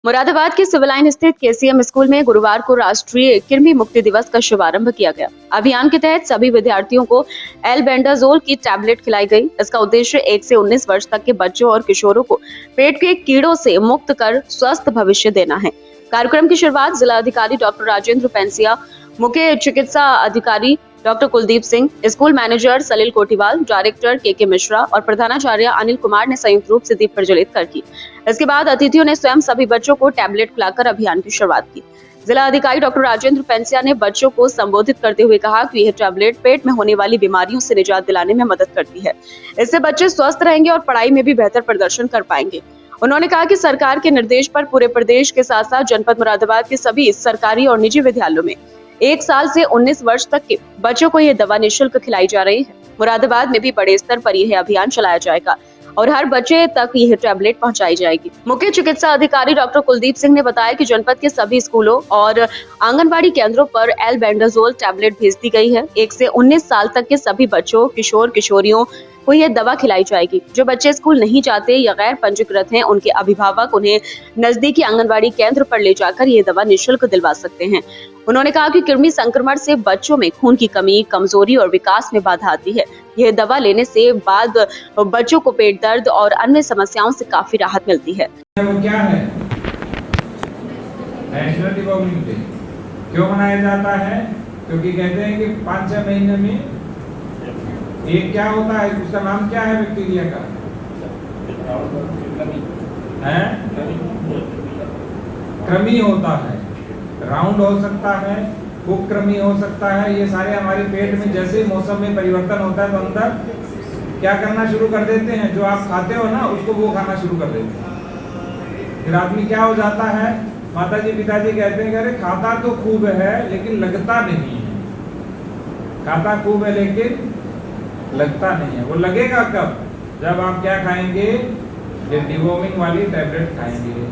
मुरादाबाद के civil line स्थित KCM school में गुरुवार को राष्ट्रीय कृमि मुक्ति दिवस का शुभारंभ किया गया। अभियान के तहत सभी विद्यार्थियों को एल्बेंडाजोल की टैबलेट खिलाई गई। इसका उद्देश्य 1 से 19 वर्ष तक के बच्चों और किशोरों को पेट के कीड़ों से मुक्त कर स्वस्थ भविष्य देना है। कार्यक्रम की शुरुआत जिला अधिकारी डॉक्टर राजेंद्र पेंसिया, मुख्य चिकित्सा अधिकारी doctor Kuldeep Singh, school manager Salil Kotiwal, director K Mishra और प्रधानाचार्य अनिल कुमार ने संयुक्त रूप से दीप प्रज्वलित कर की। इसके बाद अतिथियों ने स्वयं सभी बच्चों को टैबलेट खिलाकर अभियान की शुरुआत की। जिला अधिकारी डॉक्टर राजेंद्र पेंसिया ने बच्चों को संबोधित करते हुए कहा कि यह टैबलेट पेट में होने वाली बीमारियों से निजात दिलाने में मदद करती है। इससे बच्चे स्वस्थ रहेंगे और पढ़ाई में भी बेहतर प्रदर्शन कर पाएंगे। उन्होंने कहा कि सरकार के निर्देश पर पूरे प्रदेश के साथ साथ जनपद मुरादाबाद के सभी सरकारी और निजी विद्यालयों में 1 साल से 19 वर्ष तक के बच्चों को यह दवा निःशुल्क खिलाई जा रही है। मुरादाबाद में भी बड़े स्तर पर यह अभियान चलाया जाएगा और हर बच्चे तक यह टैबलेट पहुंचाई जाएगी। मुख्य चिकित्सा अधिकारी डॉक्टर कुलदीप सिंह ने बताया कि जनपद के सभी स्कूलों और आंगनबाड़ी केंद्रों पर एल्बेंडाजोल टैबलेट भेज दी गई है। 1 से 19 साल तक के सभी बच्चों, किशोर किशोरियों को यह दवा खिलाई जाएगी। जो बच्चे स्कूल नहीं जाते या गैर पंजीकृत हैं, उनके अभिभावक उन्हें नजदीकी आंगनबाड़ी केंद्र पर ले जाकर यह दवा निःशुल्क दिलवा सकते हैं। उन्होंने कहा कि कृमि संक्रमण से बच्चों में खून की कमी, कमजोरी और विकास में बाधा आती है। यह दवा लेने से बाद बच्चों को पेट दर्द और अन्य समस्याओं से काफी राहत मिलती है। वो क्या है? नेशनल डिवॉर्मिंग डे क्यों मनाया जाता है? क्योंकि कहते हैं कि 5-6 महीने में एक क्या होता है, उसका नाम क्या है बैक्टीरिया का? कृमि होता है। राउंड हो सकता है, कुकृमि हो सकता है। ये सारे हमारे पेट में जैसे मौसम में परिवर्तन होता है तो अंदर क्या करना शुरू कर देते हैं, जो आप खाते हो ना उसको वो खाना शुरू कर देते हैं। फिर आदमी क्या हो जाता है, माताजी पिताजी कहते हैं कि अरे खाता तो खूब है लेकिन लगता नहीं है। खाता खूब है लेकिन लगता नहीं है। वो लगेगा कब? जब आप क्या खाएंगे? ये डिवॉर्मिंग वाली टैबलेट खाएंगे।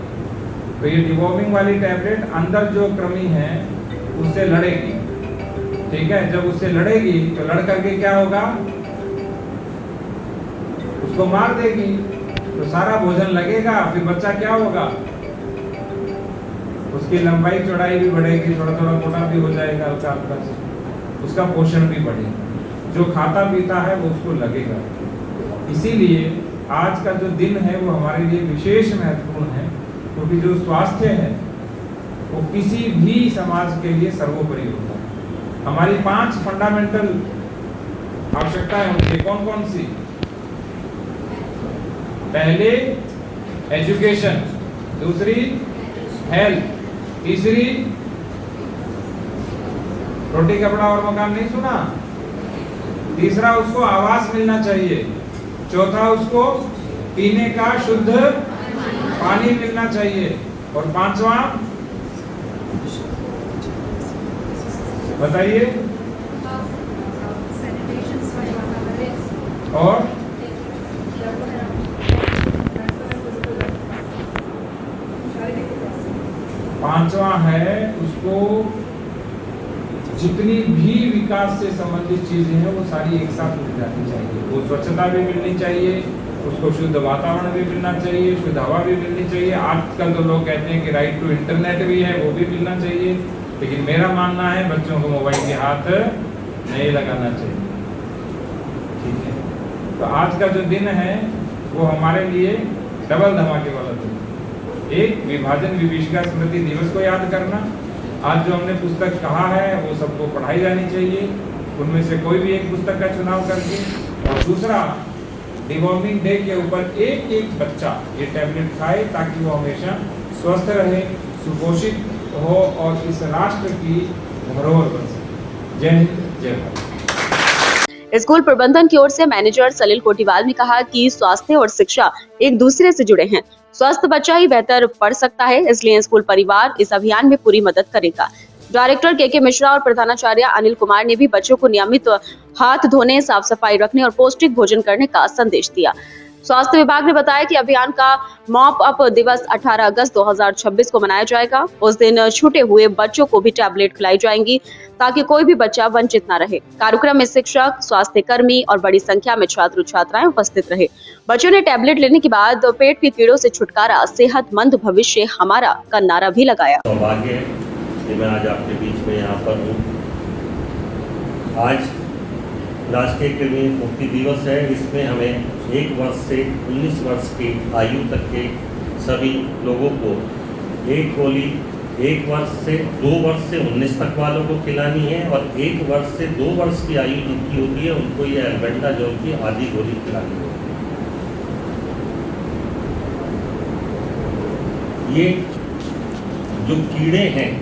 तो ये डिवॉर्मिंग वाली टैबलेट अंदर जो कृमि है उससे लड़ेगी, ठीक है। जब उससे लड़ेगी तो लड़ करके क्या होगा, उसको मार देगी। तो सारा भोजन लगेगा, फिर बच्चा क्या होगा, उसकी लंबाई चौड़ाई भी बढ़ेगी, थोड़ा थोड़ा मोटा भी हो जाएगा, हल्का हल्का, उसका पोषण भी बढ़ेगा। जो खाता पीता है वो उसको लगेगा। इसीलिए आज का जो दिन है वो हमारे लिए विशेष महत्वपूर्ण है, क्योंकि जो स्वास्थ्य है वो किसी भी समाज के लिए सर्वोपरि होता है। हमारी 5 फंडामेंटल आवश्यकताएं होती है। कौन कौन सी? पहले एजुकेशन, दूसरी हेल्थ, तीसरी रोटी कपड़ा और मकान, नहीं सुना? तीसरा उसको आवास मिलना चाहिए, चौथा उसको पीने का शुद्ध पानी मिलना चाहिए, और 5वां बताइए, और 5वां है उसको जितनी भी विकास से संबंधित चीजें हैं वो सारी एक साथ मिल जानी चाहिए। वो स्वच्छता भी मिलनी चाहिए, उसको शुद्ध वातावरण भी मिलना चाहिए, शुद्ध हवा भी मिलनी चाहिए। आजकल तो लोग कहते हैं कि राइट टू इंटरनेट भी है, वो भी मिलना चाहिए। लेकिन मेरा मानना है बच्चों को मोबाइल के हाथ नहीं लगाना चाहिए, ठीक है। तो आज का जो दिन है वो हमारे लिए डबल धमाके वाला दिन। एक, विभाजन विभीषिका स्मृति दिवस को याद करना। आज जो हमने पुस्तक कहा है वो सबको पढ़ाई जानी चाहिए, उनमें से कोई भी एक पुस्तक का चुनाव करके। और दूसरा, डिवॉर्मिंग डे के ऊपर एक एक बच्चा ये टैबलेट खाए ताकि वो हमेशा स्वस्थ रहे, सुपोषित हो और इस राष्ट्र की धरोहर बन सके। जय हिंद, जय भारत। स्कूल प्रबंधन की ओर से मैनेजर सलील कोटीवाल ने कहा कि स्वास्थ्य और शिक्षा एक दूसरे से जुड़े हैं। स्वस्थ बच्चा ही बेहतर पढ़ सकता है, इसलिए स्कूल परिवार इस अभियान में पूरी मदद करेगा। डायरेक्टर के मिश्रा और प्रधानाचार्य अनिल कुमार ने भी बच्चों को नियमित हाथ धोने, साफ सफाई रखने और पौष्टिक भोजन करने का संदेश दिया। स्वास्थ्य विभाग ने बताया कि अभियान का मॉप अप दिवस 18 अगस्त 2026 को मनाया जाएगा। उस दिन छूटे हुए बच्चों को भी टैबलेट खिलाई जाएंगी। ताकि कोई भी बच्चा वंचित न रहे। कार्यक्रम में शिक्षक, स्वास्थ्य कर्मी और बड़ी संख्या में छात्र छात्राएं उपस्थित रहे। बच्चों ने टैबलेट लेने के बाद पेट के कीड़ों से छुटकारा, सेहतमंद भविष्य हमारा का नारा भी लगाया। सौभाग्य है कि मैं आज आपके बीच में यहाँ पर हूँ। आज राष्ट्रीय कृमि मुक्ति दिवस है। इसमें हमें 1 वर्ष से 19 वर्ष की आयु तक के सभी लोगों को एक गोली 1 वर्ष से 2 वर्ष से 19 तक वालों को खिलानी है और 1 वर्ष से 2 वर्ष की आयु जिनकी होती है उनको ये एल्बेंडाजोल की आधी गोली खिलानी होगी। ये जो कीड़े हैं,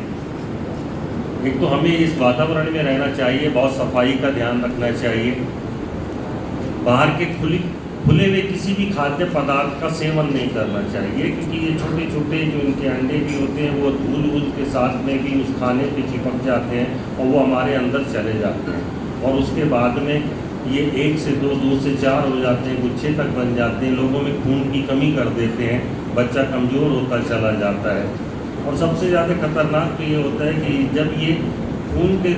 एक तो हमें इस वातावरण में रहना चाहिए, बहुत सफाई का ध्यान रखना चाहिए। बाहर के खुले हुए किसी भी खाद्य पदार्थ का सेवन नहीं करना चाहिए, क्योंकि ये छोटे छोटे जो इनके अंडे भी होते हैं वो धूल के साथ में भी उस खाने पे चिपक जाते हैं और वो हमारे अंदर चले जाते हैं और उसके बाद में ये 1 से 2, 2 से 4 हो जाते हैं, गुच्छे तक बन जाते हैं, लोगों में खून की कमी कर देते हैं, बच्चा कमज़ोर होता चला जाता है। और सबसे ज़्यादा खतरनाक तो ये होता है कि जब ये खून के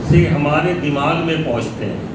से हमारे दिमाग में पहुंचते हैं